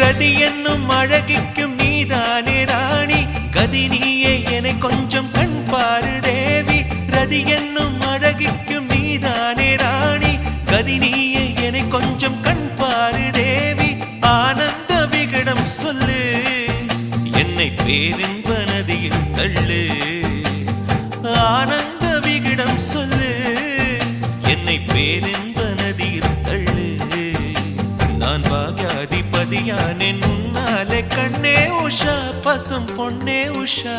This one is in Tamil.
ரதி என்னும் அழகிக்கும் நீதானே ராணி கதி நீயே என கொஞ்சம் கண் பாரு தேவி ரதி என்னும் அழகிக்கும் நீதானே ராணி கதி நீயே என கொஞ்சம் கண் பாரு தேவி ஆனந்த விகடம் சொல்லு என்னை பேரின்ப நதியில் தள்ளு ஆனந்த விகடம் சொல்லு என்னை பேரின்ப நதியில் தள்ளு நான் பாக்யாதிபதியானேன் உன்னாலே கண்ணே உஷா பசும் பொன்னே உஷா